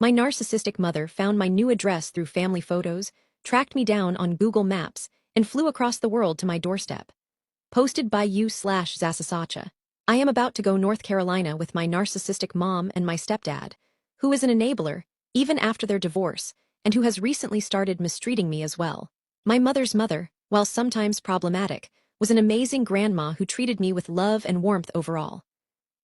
My narcissistic mother found my new address through family photos, tracked me down on Google Maps, and flew across the world to my doorstep. Posted by you/Zasasacha. I am about to go North Carolina with my narcissistic mom and my stepdad, who is an enabler, even after their divorce, and who has recently started mistreating me as well. My mother's mother, while sometimes problematic, was an amazing grandma who treated me with love and warmth overall.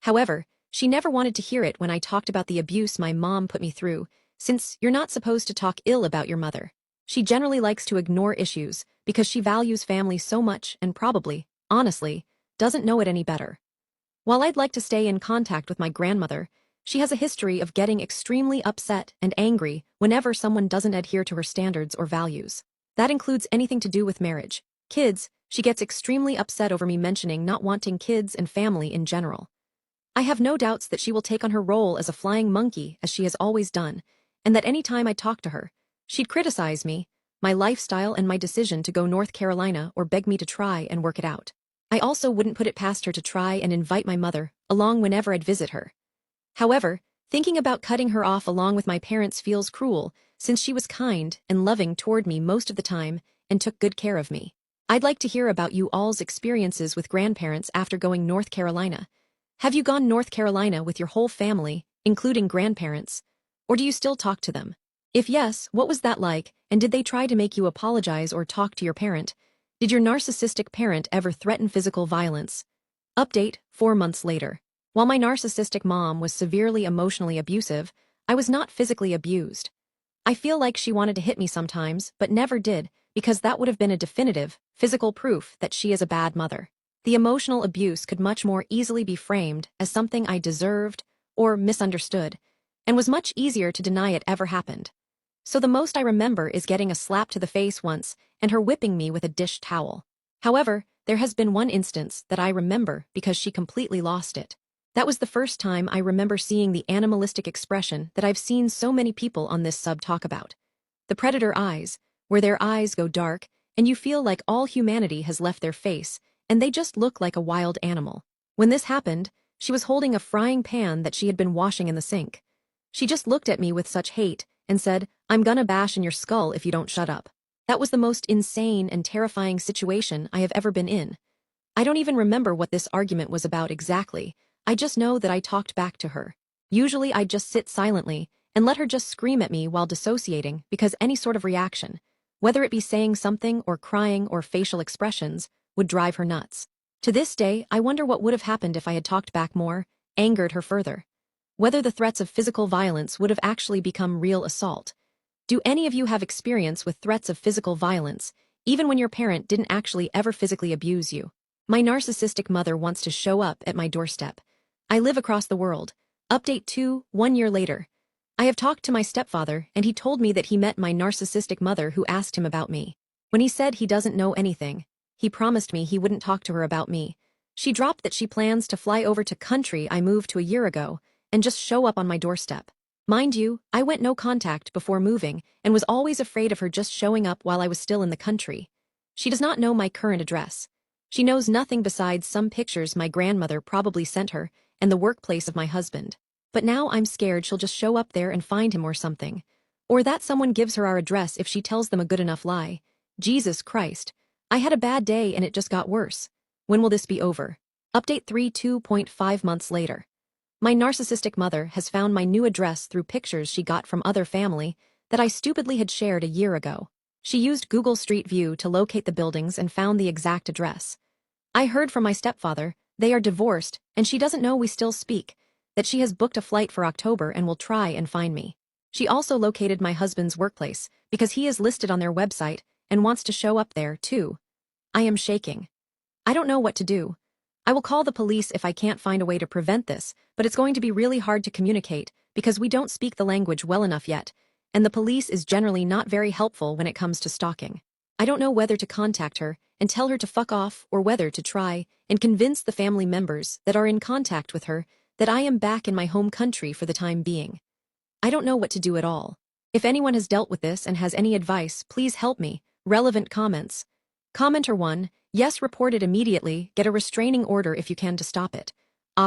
However, she never wanted to hear it when I talked about the abuse my mom put me through, since you're not supposed to talk ill about your mother. She generally likes to ignore issues because she values family so much and probably, honestly, doesn't know it any better. While I'd like to stay in contact with my grandmother, she has a history of getting extremely upset and angry whenever someone doesn't adhere to her standards or values. That includes anything to do with marriage. Kids, she gets extremely upset over me mentioning not wanting kids and family in general. I have no doubts that she will take on her role as a flying monkey as she has always done, and that any time I talk to her, she'd criticize me, my lifestyle and my decision to go North Carolina or beg me to try and work it out. I also wouldn't put it past her to try and invite my mother along whenever I'd visit her. However, thinking about cutting her off along with my parents feels cruel, since she was kind and loving toward me most of the time and took good care of me. I'd like to hear about you all's experiences with grandparents after going North Carolina. Have you gone North Carolina with your whole family, including grandparents? Or do you still talk to them? If yes, what was that like, and did they try to make you apologize or talk to your parent? Did your narcissistic parent ever threaten physical violence? Update, 4 months later. While my narcissistic mom was severely emotionally abusive, I was not physically abused. I feel like she wanted to hit me sometimes, but never did, because that would have been a definitive, physical proof that she is a bad mother. The emotional abuse could much more easily be framed as something I deserved or misunderstood, and was much easier to deny it ever happened. So the most I remember is getting a slap to the face once and her whipping me with a dish towel. However, there has been one instance that I remember because she completely lost it. That was the first time I remember seeing the animalistic expression that I've seen so many people on this sub talk about. The predator eyes, where their eyes go dark and you feel like all humanity has left their face and they just look like a wild animal. When this happened, she was holding a frying pan that she had been washing in the sink. She just looked at me with such hate and said, "I'm gonna bash in your skull if you don't shut up." That was the most insane and terrifying situation I have ever been in. I don't even remember what this argument was about exactly. I just know that I talked back to her. Usually I'd just sit silently and let her just scream at me while dissociating because any sort of reaction, whether it be saying something or crying or facial expressions, would drive her nuts. To this day, I wonder what would have happened if I had talked back more, angered her further. Whether the threats of physical violence would have actually become real assault. Do any of you have experience with threats of physical violence, even when your parent didn't actually ever physically abuse you? My narcissistic mother wants to show up at my doorstep. I live across the world. Update 2, 1 year later. I have talked to my stepfather and he told me that he met my narcissistic mother who asked him about me. When he said he doesn't know anything, he promised me he wouldn't talk to her about me. She dropped that she plans to fly over to country I moved to a year ago and just show up on my doorstep. Mind you, I went no contact before moving and was always afraid of her just showing up while I was still in the country. She does not know my current address. She knows nothing besides some pictures my grandmother probably sent her and the workplace of my husband. But now I'm scared she'll just show up there and find him or something. Or that someone gives her our address if she tells them a good enough lie. Jesus Christ. I had a bad day and it just got worse. When will this be over? Update 3 2.5 months later. My narcissistic mother has found my new address through pictures she got from other family that I stupidly had shared a year ago. She used Google Street View to locate the buildings and found the exact address. I heard from my stepfather, they are divorced and she doesn't know we still speak, that she has booked a flight for October and will try and find me. She also located my husband's workplace because he is listed on their website and wants to show up there, too. I am shaking. I don't know what to do. I will call the police if I can't find a way to prevent this, but it's going to be really hard to communicate because we don't speak the language well enough yet, and the police is generally not very helpful when it comes to stalking. I don't know whether to contact her and tell her to fuck off or whether to try and convince the family members that are in contact with her that I am back in my home country for the time being. I don't know what to do at all. If anyone has dealt with this and has any advice, please help me. Relevant comments. Commenter 1, yes, report it immediately, get a restraining order if you can to stop it.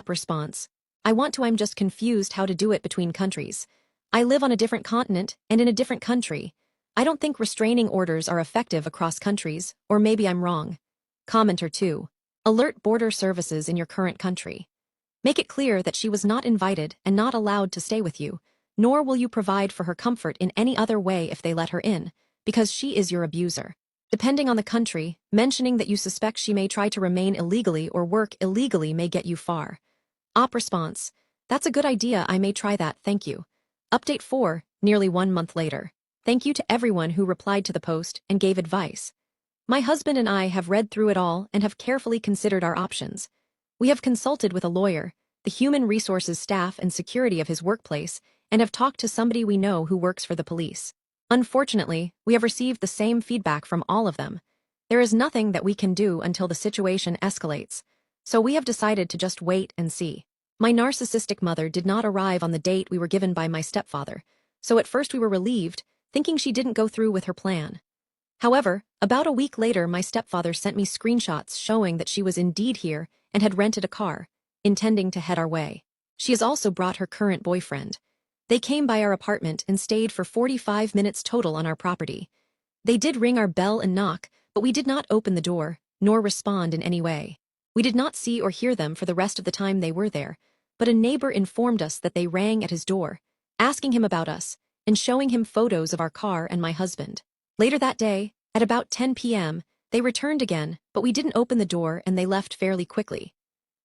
Response. I'm just confused how to do it between countries. I live on a different continent and in a different country. I don't think restraining orders are effective across countries, or maybe I'm wrong. Commenter 2. Alert border services in your current country. Make it clear that she was not invited and not allowed to stay with you, nor will you provide for her comfort in any other way if they let her in, because she is your abuser. Depending on the country, mentioning that you suspect she may try to remain illegally or work illegally may get you far. Op response. That's a good idea, I may try that, thank you. Update 4, nearly 1 month later. Thank you to everyone who replied to the post and gave advice. My husband and I have read through it all and have carefully considered our options. We have consulted with a lawyer, the human resources staff and security of his workplace, and have talked to somebody we know who works for the police. Unfortunately, we have received the same feedback from all of them. There is nothing that we can do until the situation escalates, so we have decided to just wait and see. My narcissistic mother did not arrive on the date we were given by my stepfather, so at first we were relieved, thinking she didn't go through with her plan. However, about a week later my stepfather sent me screenshots showing that she was indeed here and had rented a car, intending to head our way. She has also brought her current boyfriend. They came by our apartment and stayed for 45 minutes total on our property. They did ring our bell and knock, but we did not open the door, nor respond in any way. We did not see or hear them for the rest of the time they were there, but a neighbor informed us that they rang at his door, asking him about us, and showing him photos of our car and my husband. Later that day, at about 10 p.m., they returned again, but we didn't open the door and they left fairly quickly.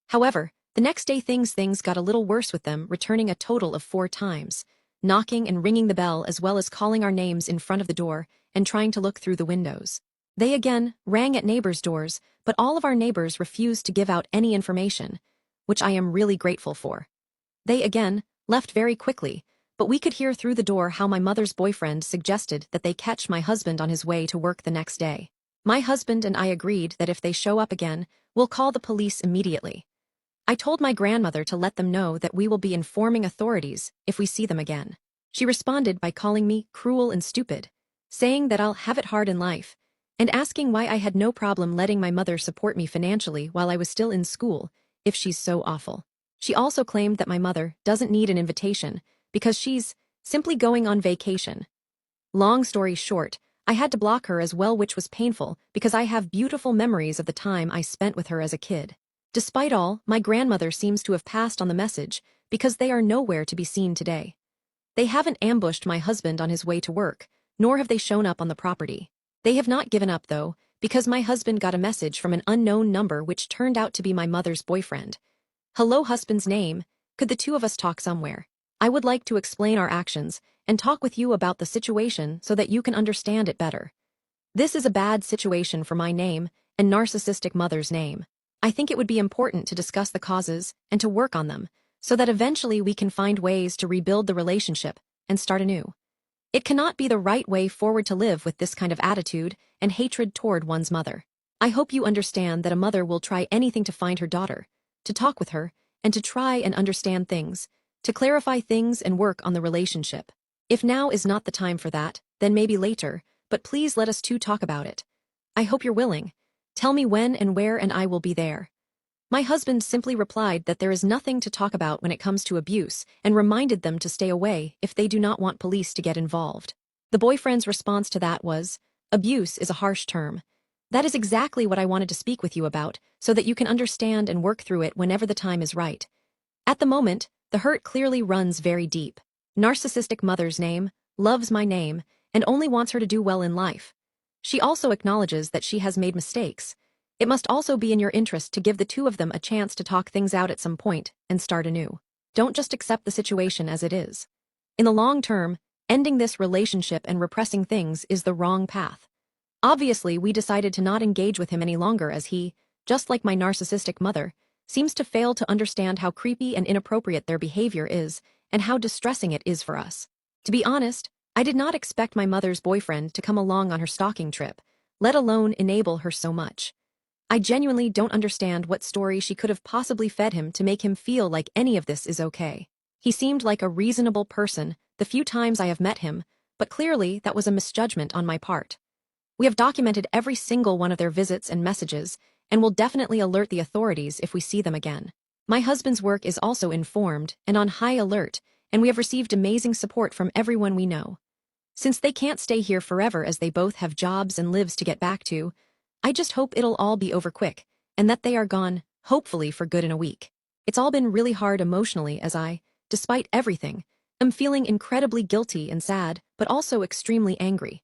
However, the next day things got a little worse with them, returning a total of 4 times, knocking and ringing the bell as well as calling our names in front of the door and trying to look through the windows. They again rang at neighbors' doors, but all of our neighbors refused to give out any information, which I am really grateful for. They again left very quickly, but we could hear through the door how my mother's boyfriend suggested that they catch my husband on his way to work the next day. My husband and I agreed that if they show up again, we'll call the police immediately. I told my grandmother to let them know that we will be informing authorities if we see them again. She responded by calling me cruel and stupid, saying that I'll have it hard in life, and asking why I had no problem letting my mother support me financially while I was still in school, if she's so awful. She also claimed that my mother doesn't need an invitation because she's simply going on vacation. Long story short, I had to block her as well, which was painful because I have beautiful memories of the time I spent with her as a kid. Despite all, my grandmother seems to have passed on the message because they are nowhere to be seen today. They haven't ambushed my husband on his way to work, nor have they shown up on the property. They have not given up, though, because my husband got a message from an unknown number which turned out to be my mother's boyfriend. Hello, husband's name. Could the two of us talk somewhere? I would like to explain our actions and talk with you about the situation so that you can understand it better. This is a bad situation for my name and narcissistic mother's name. I think it would be important to discuss the causes and to work on them so that eventually we can find ways to rebuild the relationship and start anew. It cannot be the right way forward to live with this kind of attitude and hatred toward one's mother. I hope you understand that a mother will try anything to find her daughter, to talk with her, and to try and understand things, to clarify things and work on the relationship. If now is not the time for that, then maybe later, but please let us two talk about it. I hope you're willing. Tell me when and where and I will be there. My husband simply replied that there is nothing to talk about when it comes to abuse and reminded them to stay away if they do not want police to get involved. The boyfriend's response to that was, "Abuse is a harsh term. That is exactly what I wanted to speak with you about so that you can understand and work through it whenever the time is right." At the moment, the hurt clearly runs very deep. Narcissistic mother's name, loves my name, and only wants her to do well in life. She also acknowledges that she has made mistakes. It must also be in your interest to give the two of them a chance to talk things out at some point and start anew. Don't just accept the situation as it is. In the long term, ending this relationship and repressing things is the wrong path. Obviously, we decided to not engage with him any longer as he, just like my narcissistic mother, seems to fail to understand how creepy and inappropriate their behavior is and how distressing it is for us. To be honest, I did not expect my mother's boyfriend to come along on her stalking trip, let alone enable her so much. I genuinely don't understand what story she could have possibly fed him to make him feel like any of this is okay. He seemed like a reasonable person the few times I have met him, but clearly that was a misjudgment on my part. We have documented every single one of their visits and messages, and will definitely alert the authorities if we see them again. My husband's work is also informed and on high alert, and we have received amazing support from everyone we know. Since they can't stay here forever as they both have jobs and lives to get back to, I just hope it'll all be over quick, and that they are gone, hopefully for good in a week. It's all been really hard emotionally as I, despite everything, am feeling incredibly guilty and sad, but also extremely angry.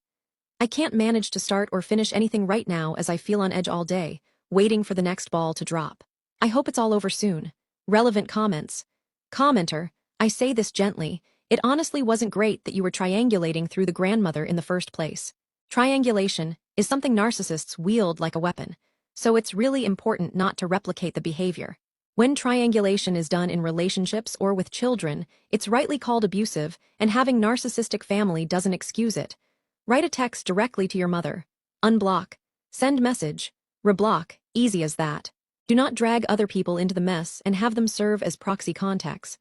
I can't manage to start or finish anything right now as I feel on edge all day, waiting for the next ball to drop. I hope it's all over soon. Relevant comments. Commenter, I say this gently, it honestly wasn't great that you were triangulating through the grandmother in the first place. Triangulation is something narcissists wield like a weapon, so it's really important not to replicate the behavior. When triangulation is done in relationships or with children, it's rightly called abusive, and having narcissistic family doesn't excuse it. Write a text directly to your mother. Unblock. Send message. Reblock. Easy as that. Do not drag other people into the mess and have them serve as proxy contacts.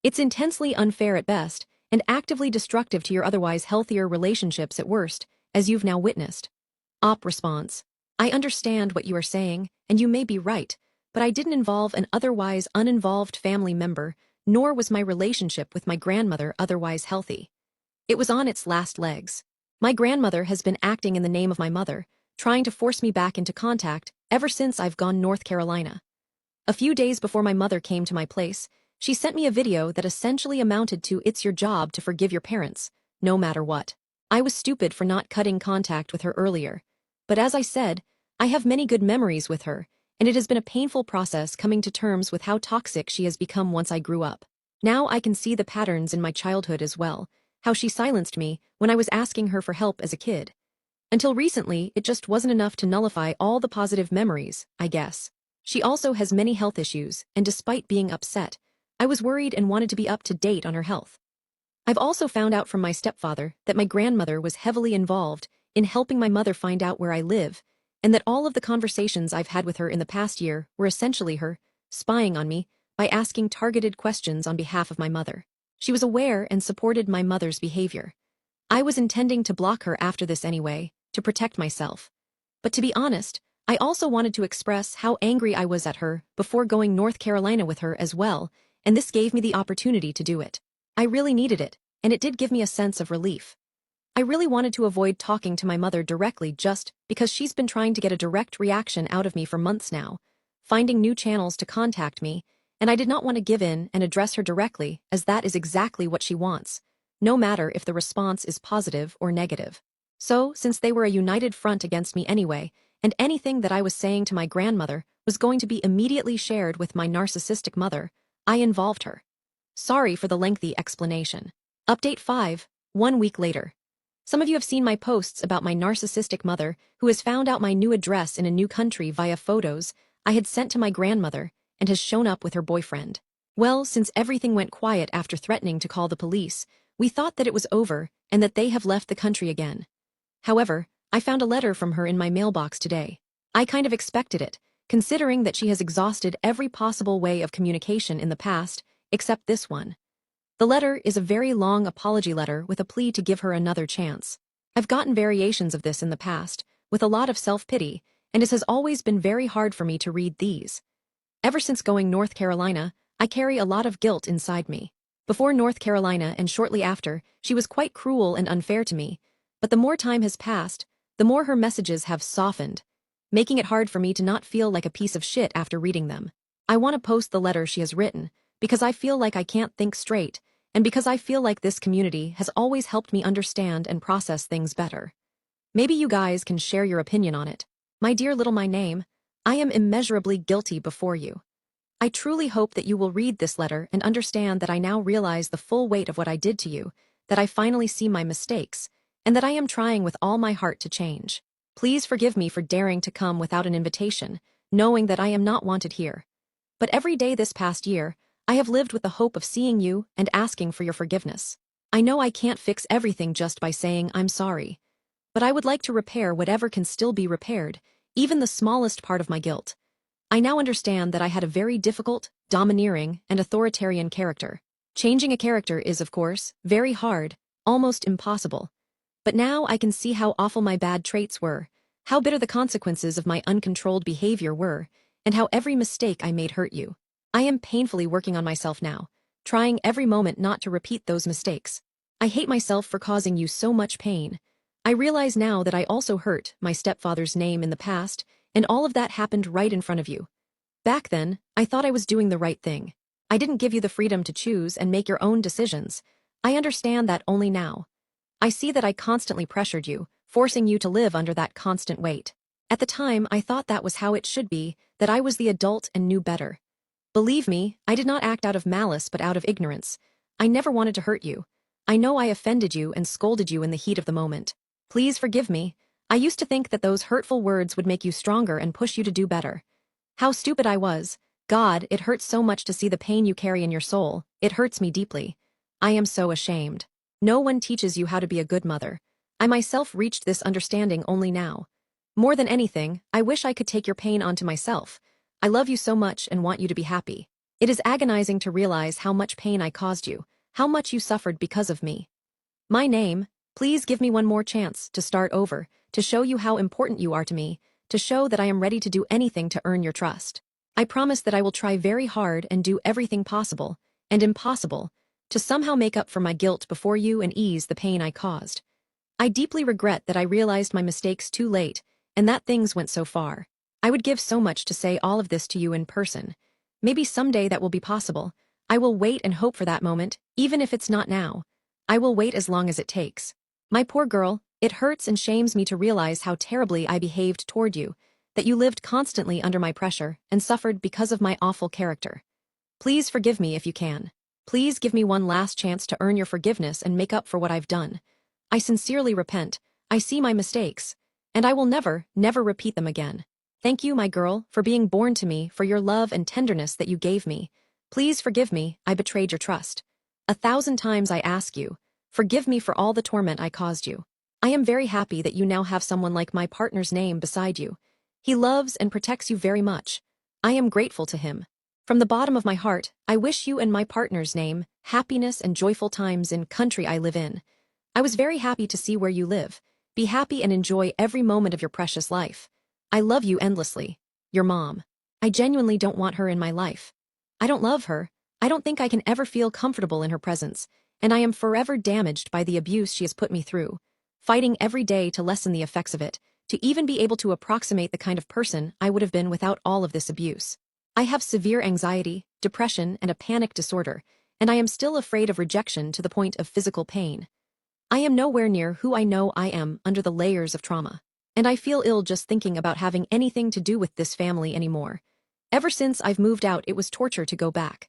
It's intensely unfair at best, and actively destructive to your otherwise healthier relationships at worst, as you've now witnessed. Op response. I understand what you are saying, and you may be right, but I didn't involve an otherwise uninvolved family member, nor was my relationship with my grandmother otherwise healthy. It was on its last legs. My grandmother has been acting in the name of my mother, trying to force me back into contact ever since I've gone North Carolina. A few days before my mother came to my place, she sent me a video that essentially amounted to "It's your job to forgive your parents, no matter what." I was stupid for not cutting contact with her earlier. But as I said, I have many good memories with her, and it has been a painful process coming to terms with how toxic she has become once I grew up. Now I can see the patterns in my childhood as well, how she silenced me when I was asking her for help as a kid. Until recently, it just wasn't enough to nullify all the positive memories, I guess. She also has many health issues, and despite being upset, I was worried and wanted to be up to date on her health. I've also found out from my stepfather that my grandmother was heavily involved in helping my mother find out where I live, and that all of the conversations I've had with her in the past year were essentially her spying on me by asking targeted questions on behalf of my mother. She was aware and supported my mother's behavior. I was intending to block her after this anyway, to protect myself. But to be honest, I also wanted to express how angry I was at her before going North Carolina with her as well, and this gave me the opportunity to do it. I really needed it, and it did give me a sense of relief. I really wanted to avoid talking to my mother directly just because she's been trying to get a direct reaction out of me for months now, finding new channels to contact me, and I did not want to give in and address her directly, as that is exactly what she wants, no matter if the response is positive or negative. So, since they were a united front against me anyway, and anything that I was saying to my grandmother was going to be immediately shared with my narcissistic mother, I involved her. Sorry for the lengthy explanation. Update 5, 1 week later. Some of you have seen my posts about my narcissistic mother, who has found out my new address in a new country via photos I had sent to my grandmother, and has shown up with her boyfriend. Well, since everything went quiet after threatening to call the police, we thought that it was over and that they have left the country again. However, I found a letter from her in my mailbox today. I kind of expected it, considering that she has exhausted every possible way of communication in the past, except this one. The letter is a very long apology letter with a plea to give her another chance. I've gotten variations of this in the past, with a lot of self-pity, and it has always been very hard for me to read these. Ever since going North Carolina, I carry a lot of guilt inside me. Before North Carolina and shortly after, she was quite cruel and unfair to me, but the more time has passed, the more her messages have softened, making it hard for me to not feel like a piece of shit after reading them. I want to post the letter she has written, because I feel like I can't think straight, and because I feel like this community has always helped me understand and process things better. Maybe you guys can share your opinion on it. My dear little my name, I am immeasurably guilty before you. I truly hope that you will read this letter and understand that I now realize the full weight of what I did to you, that I finally see my mistakes, and that I am trying with all my heart to change. Please forgive me for daring to come without an invitation, knowing that I am not wanted here. But every day this past year, I have lived with the hope of seeing you and asking for your forgiveness. I know I can't fix everything just by saying I'm sorry, but I would like to repair whatever can still be repaired, even the smallest part of my guilt. I now understand that I had a very difficult, domineering, and authoritarian character. Changing a character is, of course, very hard, almost impossible. But now I can see how awful my bad traits were, how bitter the consequences of my uncontrolled behavior were, and how every mistake I made hurt you. I am painfully working on myself now, trying every moment not to repeat those mistakes. I hate myself for causing you so much pain. I realize now that I also hurt my stepfather's name in the past, and all of that happened right in front of you. Back then, I thought I was doing the right thing. I didn't give you the freedom to choose and make your own decisions. I understand that only now. I see that I constantly pressured you, forcing you to live under that constant weight. At the time, I thought that was how it should be, that I was the adult and knew better. Believe me, I did not act out of malice but out of ignorance. I never wanted to hurt you. I know I offended you and scolded you in the heat of the moment. Please forgive me. I used to think that those hurtful words would make you stronger and push you to do better. How stupid I was. God, it hurts so much to see the pain you carry in your soul. It hurts me deeply. I am so ashamed. No one teaches you how to be a good mother. I myself reached this understanding only now. More than anything, I wish I could take your pain onto myself. I love you so much and want you to be happy. It is agonizing to realize how much pain I caused you, how much you suffered because of me. My name, please give me one more chance to start over, to show you how important you are to me, to show that I am ready to do anything to earn your trust. I promise that I will try very hard and do everything possible, and impossible, to somehow make up for my guilt before you and ease the pain I caused. I deeply regret that I realized my mistakes too late, and that things went so far. I would give so much to say all of this to you in person. Maybe someday that will be possible. I will wait and hope for that moment, even if it's not now. I will wait as long as it takes. My poor girl, it hurts and shames me to realize how terribly I behaved toward you, that you lived constantly under my pressure and suffered because of my awful character. Please forgive me if you can. Please give me one last chance to earn your forgiveness and make up for what I've done. I sincerely repent. I see my mistakes, and I will never, never repeat them again. Thank you, my girl, for being born to me, for your love and tenderness that you gave me. Please forgive me, I betrayed your trust. 1,000 times I ask you, forgive me for all the torment I caused you. I am very happy that you now have someone like my partner's name beside you. He loves and protects you very much. I am grateful to him. From the bottom of my heart, I wish you and my partner's name happiness and joyful times in country I live in. I was very happy to see where you live. Be happy and enjoy every moment of your precious life. I love you endlessly. Your mom. I genuinely don't want her in my life. I don't love her. I don't think I can ever feel comfortable in her presence, and I am forever damaged by the abuse she has put me through, fighting every day to lessen the effects of it, to even be able to approximate the kind of person I would have been without all of this abuse. I have severe anxiety, depression, and a panic disorder, and I am still afraid of rejection to the point of physical pain. I am nowhere near who I know I am under the layers of trauma, and I feel ill just thinking about having anything to do with this family anymore. Ever since I've moved out, it was torture to go back.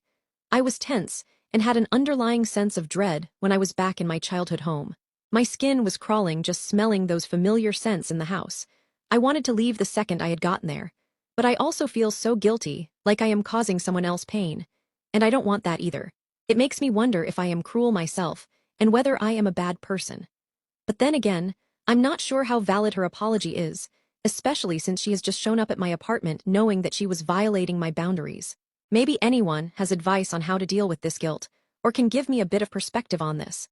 I was tense and had an underlying sense of dread when I was back in my childhood home. My skin was crawling just smelling those familiar scents in the house. I wanted to leave the second I had gotten there. But I also feel so guilty, like I am causing someone else pain. And I don't want that either. It makes me wonder if I am cruel myself, and whether I am a bad person. But then again, I'm not sure how valid her apology is, especially since she has just shown up at my apartment knowing that she was violating my boundaries. Maybe anyone has advice on how to deal with this guilt, or can give me a bit of perspective on this.